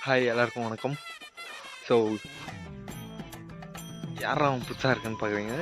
Hi எல்லாருக்கும் வணக்கம். So யாரும் புதுசாக இருக்குன்னு பார்க்குறீங்க.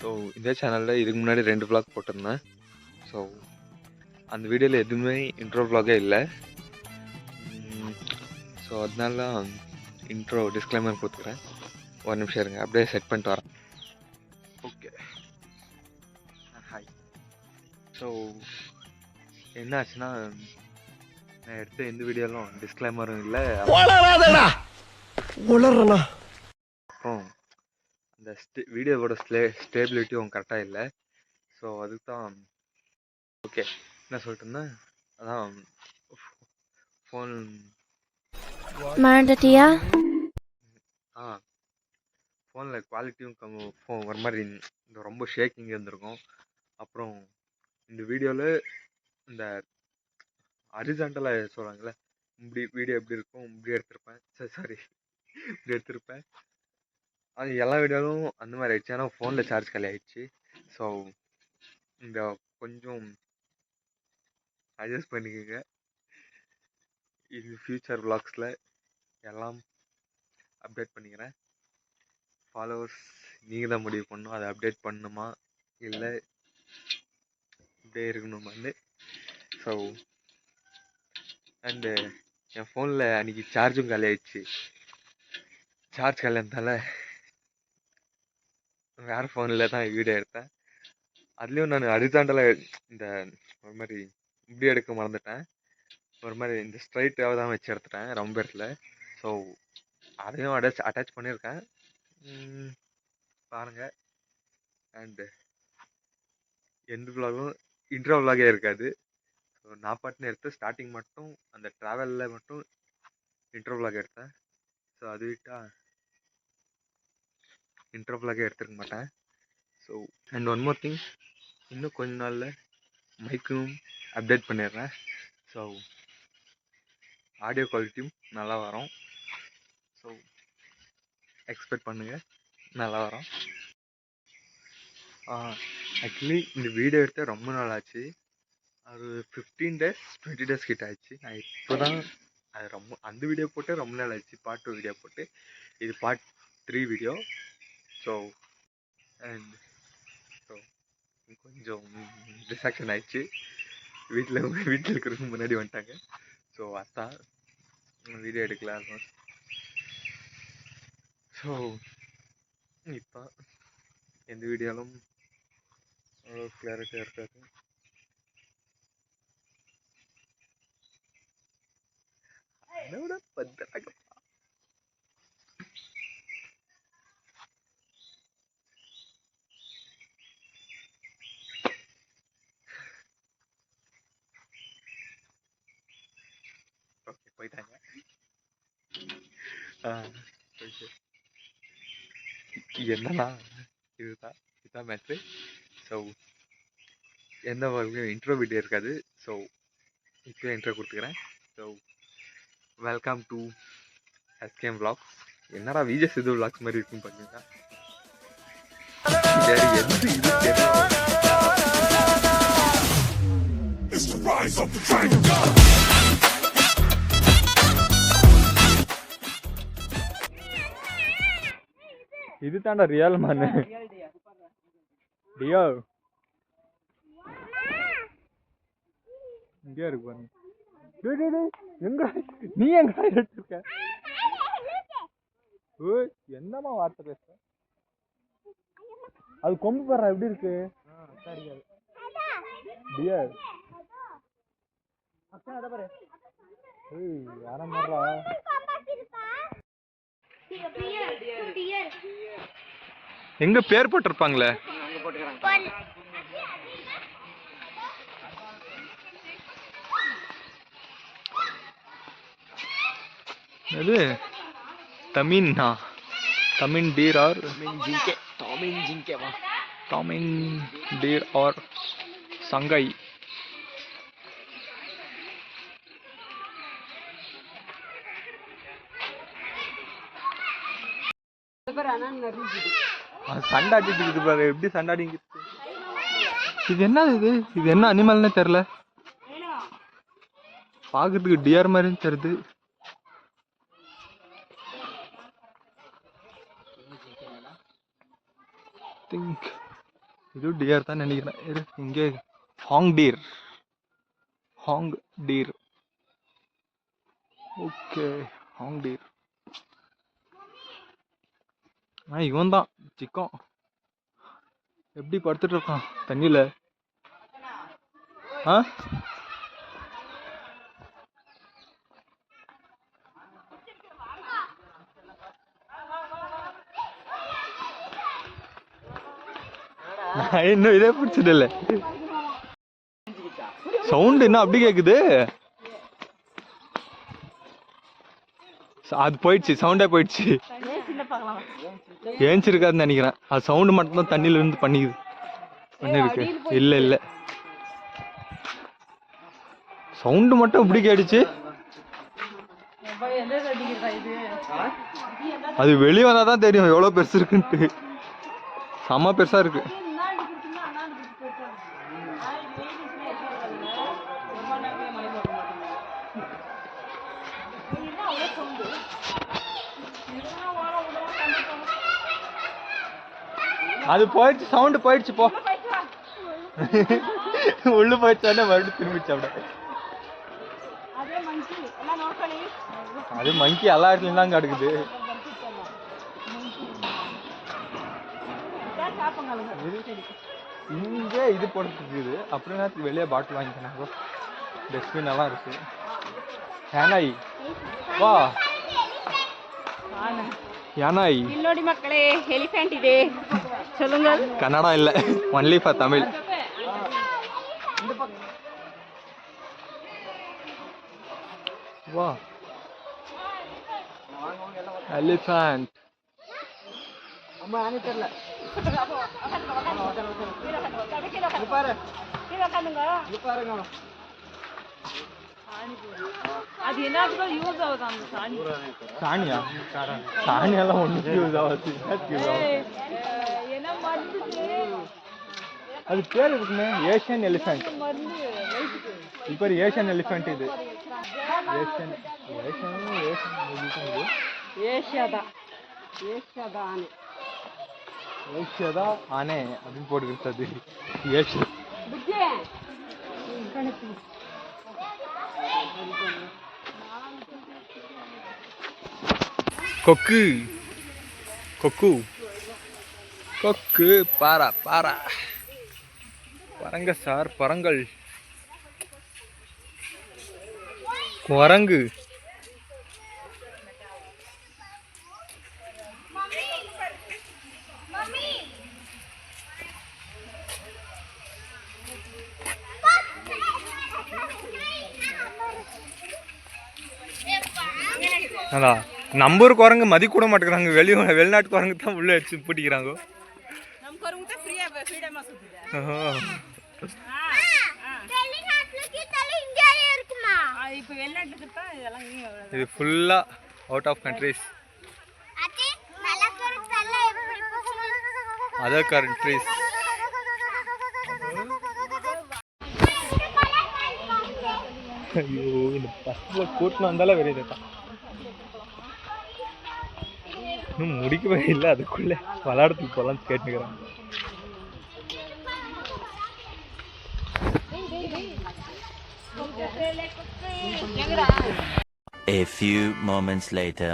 ஸோ இந்த சேனலில் இதுக்கு முன்னாடி 2 vlog போட்டிருந்தேன். ஸோ அந்த வீடியோவில் எதுவுமே இன்ட்ரோ vlog-ஏ இல்லை. ஸோ அதனால தான் இன்ட்ரோ டிஸ்க்ளைமர் கொடுத்துக்கிறேன். ஒரு நிமிஷம் இருங்க, அப்படியே செட் பண்ணிட்டு வரேன். Okay, hi. ஸோ என்ன ஆச்சுன்னா, நான் எடுத்த எந்த வீடியோலும் டிஸ்க்ளைமரும் இல்லை. அப்புறம் அந்த வீடியோவோட ஸ்டேபிலிட்டியும் கரெக்டாக இல்லை. ஸோ அதுக்கு தான் ஓகே என்ன சொல்லிட்டுருந்தா, அதான் ஃபோன் மறந்துட்டியா? ஃபோனில் குவாலிட்டியும் ஒரு மாதிரி இந்த ரொம்ப ஷேக்கிங் இருந்திருக்கும். அப்புறம் இந்த வீடியோவில் இந்த ஹரிசாண்டலாக சொல்கிறாங்களே, இப்படி வீடியோ எப்படி இருக்கும் இப்படி எடுத்திருப்பேன். சாரி இப்படி எடுத்திருப்பேன். அது எல்லா வீடியோவும் அந்த மாதிரி ஆயிடுச்சு. ஆனால் ஃபோனில் சார்ஜ் காலி ஆயிடுச்சு. ஸோ இந்த கொஞ்சம் அட்ஜஸ்ட் பண்ணிக்கோங்க. இது ஃப்யூச்சர் vlogsல எல்லாம் அப்டேட் பண்ணிக்கிறேன். ஃபாலோவர்ஸ் நீங்கள் தான் முடிவு பண்ணணும், அதை அப்டேட் பண்ணணுமா இல்லை இப்படியே இருக்கணுமான்னு. ஸோ அண்டு என் ஃபோனில் அன்றைக்கி சார்ஜும் காலி ஆயிடுச்சு. சார்ஜ் காலி இருந்தால வேறு ஃபோனில் தான் வீடியோ எடுத்தேன். அதுலேயும் நான் ஹரிசாண்டலாக இந்த ஒரு மாதிரி இப்படி எடுக்க மறந்துட்டேன். ஒரு மாதிரி இந்த ஸ்ட்ரைட்டாக தான் வச்சு எடுத்துட்டேன் ரொம்ப இடத்துல. ஸோ அதையும் அட்டாச் பண்ணியிருக்கேன், பாருங்கள். அண்டு எந்த vlog-ம் இன்ட்ரோ vlog-ஏ இருக்காது. ஸோ நான் பாட்டுன்னு எடுத்து ஸ்டார்டிங் மட்டும் அந்த ட்ராவலில் மட்டும் இன்ட்ரோ vlog எடுத்தேன். ஸோ அது விட்டால் இன்ட்ரோ vlog-ஏ எடுத்துருக்க மாட்டேன். So and one more thing, இன்னும் கொஞ்ச நாளில் மைக்கும் அப்டேட் பண்ணிடுறேன். ஸோ ஆடியோ குவாலிட்டியும் நல்லா வரும். ஸோ எக்ஸ்பெக்ட் பண்ணுங்கள், நல்லா வரும். ஆக்சுவலி இந்த வீடியோ எடுத்து ரொம்ப நாள் ஆச்சு. ஒரு 15 days 20 days கிட்ட ஆச்சு. நான் இப்போ தான் அது அந்த வீடியோ போட்டு ரொம்ப நாள் ஆச்சு. பார்ட் 2 வீடியோ போட்டு, இது part 3 video. So and so கொஞ்சம் டிஸ்ட்ராக்ஷன் ஆயிடுச்சு. வீட்டில் இருக்கிறதுக்கு முன்னாடி வந்துட்டாங்க. ஸோ அதான் வீடியோ எடுக்கல ஆல்மோஸ்ட். ஸோ இப்போ எந்த வீடியோலும் அவ்வளோ கிளாரிட்டியாக இருக்காது. அதோட பத்திராக ஓகே போயிட்டாங்க. என்னன்னா இதுதான் மேட்ரு. ஸோ எந்த இன்ட்ரோ வீடியோ இருக்காது. ஸோ இப்போ இன்ட்ரோ கொடுத்துக்கிறேன். So welcome to SKM vlogs. என்னடா விஜய் சிது vlogs மாதிரி இருக்குன்னு பார்த்தீங்கன்னா, இது தாண்டா ரியல் மேன். டியோ இங்கே இருக்கு பாருங்க. எங்க நீ எங்க எடுத்துருக்க? என்னமா வார்த்தை பேச? அது கொம்பு பாரு எப்படி இருக்கு. டியர் யார மாறா? எங்க பேர் போட்டிருப்பாங்களே. இது தமின்னா தமின் டீர் ஆர் தமின் டீர் ஆர் சங்கை. சண்டாடிட்டு இருக்குது பாரு, எப்படி சண்டாடிங்க. இது என்னது? இது என்ன அனிமல்னே தெரியல. பார்க்கறதுக்கு டியர் மாதிரின்னு தெரியுது. திங்க் இது டியர் தான் நினைக்கிறேன். இங்கே ஹாங் டீர். ஓகே, ஹாங் டீர். இவன் தான் சிக்கம். எப்படி படுத்துட்டு இருக்கான் தண்ணியில. நான் இன்னும் இதே பிடிச்சது இல்லை. சவுண்ட் என்ன அப்படி கேக்குது? அது போயிடுச்சு, சவுண்டே போயிடுச்சு. ஏஞ்சிருக்காதுன்னு நினைக்கிறேன். அது சவுண்டு மட்டும் தான் தண்ணியில இருந்து பண்ணிருக்கு. இல்ல சவுண்டு மட்டும் இப்படி கேட்டுச்சு. அது வெளியே வந்தாதான் தெரியும் எவ்வளவு பெருசு இருக்குன்ட்டு. செம்ம பெருசா இருக்கு. அது போயிடுச்சு, சவுண்டு போயிடுச்சு. போ உள்ள போயிடுச்சானே மறுபடியும் திரும்பிச்சு. அப்படியே அது மங்கி எல்லா இடத்துலயும் தான் கிடக்குது. இங்கே இது போட்டுருக்குது. அப்படின்னா வெளியே பாட்டில் வாங்கிக்கணும். டஸ்ட்பின் எல்லாம் இருக்கு. யானாய் வா, யானாய். இன்னொடி மக்களே, எலிஃபென்ட் இது சொல்லுங்க. கன்னடா இல்ல, ஒன்லி ஃபார் தமிழ். வா, எலிஃபென்ட். அம்மா ஆனி தெரியல. அது என்னத்துக்கு யூஸ் ஆகுது அந்த சாணி? சாணியா? சாணியெல்லாம் ஒன்றும் யூஸ் ஆகுது. என்ன மருந்து? அது பேர் இருக்குமே, ஏஷியன் எலிஃபென்ட். இப்போ ஏஷியன் எலிஃபென்ட் இது. ஏஷியாதா ஆனே அப்படின்னு போட்டுக்கிட்டது. ஏஷியா கொக்கு கொக்கு கொக்கு பாரா பாரா பரங்க சார், பரங்கள், குரங்கு. அதான் நம்ம ஊர் குரங்கு மதி கூட மாட்டேங்கிறாங்க. வெளிநாட்டு குரங்கு தான் உள்ள வச்சு பூட்டிக்கிறாங்க. இது ஃபுல்லா out of countries, other countries. ஐயோ, இந்த பஸ்ல கூட்டின்னு வந்தாலே வெறியதான். இன்னும் முடிக்கவே இல்லை, அதுக்குள்ளே விளையாடத்துக்கு போகலான்னு கேட்டுக்கிறேன். A few moments later.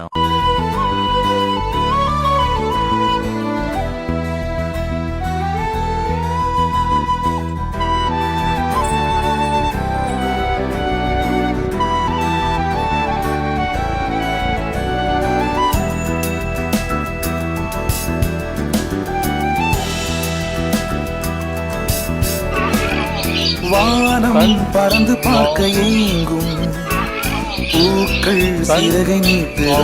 வானம் பறந்து பார்க்க ஏங்கும் பூக்கள் சிறகை நீட்டுதா.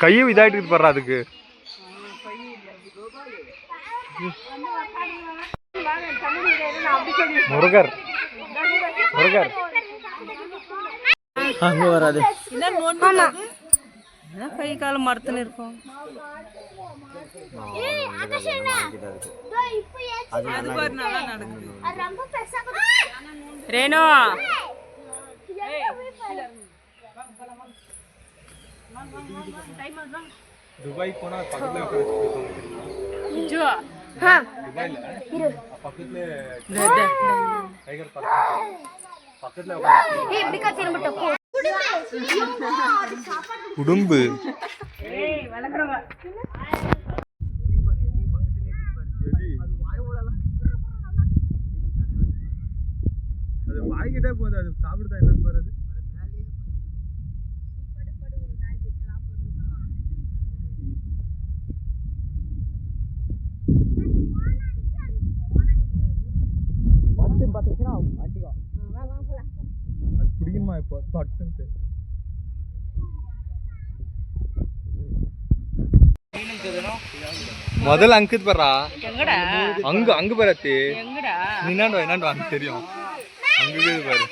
கையும் இதாயிட்டு போடுறா அதுக்கு. முருகர் முருகர் அங்க வராது. கை காலம் மரத்துல இருக்கும். ரேணு துபாய் போனா பக்கத்துல உட்கார்ந்து ஜோ துபாய்ல பக்கத்துல டைகர் பார்க் பக்கத்துல உட்கார்ந்து உடும்பு அது வாய்கிட்டே போகுது அது சாப்பிடுதா என்னன்னு பாரு அது பிடிக்குமா இப்போ தட்டுன்ட்டு முதல்ல அங்கிட்டு பாரா எங்கடா அங்க பாரத்தி எங்கடா என்னாண்டு அங்க தெரியும் அங்கே பாரு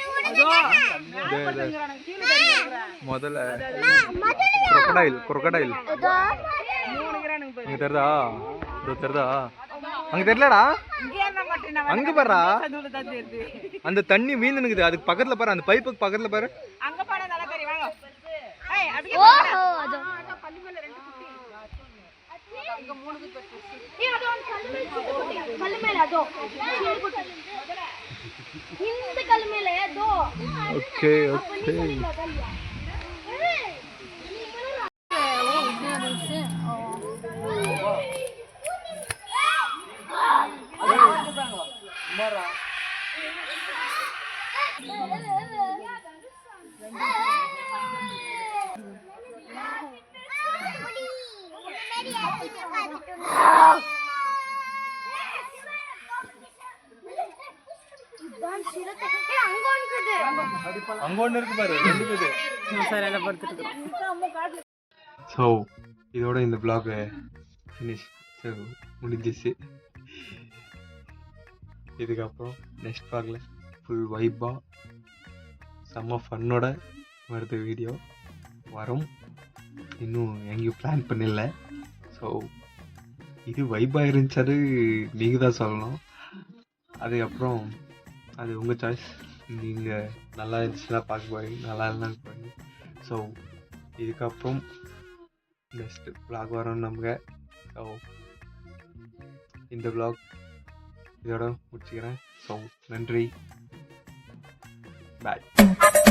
முதல்ல குரொக்கடைல் அங்க தெரிதா தெரிதா அங்க தெரியலடா அங்க பாரா அந்த தண்ணி மீந்துனுக்குது அதுக்கு பக்கத்துல பாரு அந்த பைப்புக்கு பக்கத்துல பாரு அங்க பாரு நல்லா தெரியும் வாங்க ஏய் அப்படியே கல்லுமேல ரெண்டு குட்டி அங்க மூணு குட்டி ஏய் அது கல்லுமேல அதோ இந்த கல்லுமேல அதோ ஓகே ஓகே அங்க ஒண்ணு இருக்கு பாரு ஸோ இதோட இந்த vlog ஃபினிஷ் முடிஞ்சிச்சு இதுக்கப்புறம் நெக்ஸ்ட் vlogல ஃபுல் வைப்பாக செம்ம ஃபன்னோட வருது வீடியோ வரும் இன்னும் எங்கேயும் பிளான் பண்ணல ஸோ இது வைப்பாக இருந்துச்சு நீங்கள் தான் சொல்லணும் அதுக்கப்புறம் அது உங்கள் சாய்ஸ் நீங்கள் நல்லா இருந்துச்சுன்னா பார்க்க போகிறீங்க நல்லா இல்லைன்னு போகிறீங்க ஸோ இதுக்கப்புறம் நெக்ஸ்ட் vlog வரும்னு நம்புங்க ஸோ இந்த vlog இதோட முடிச்சுக்கிறேன் ஸோ நன்றி பாய்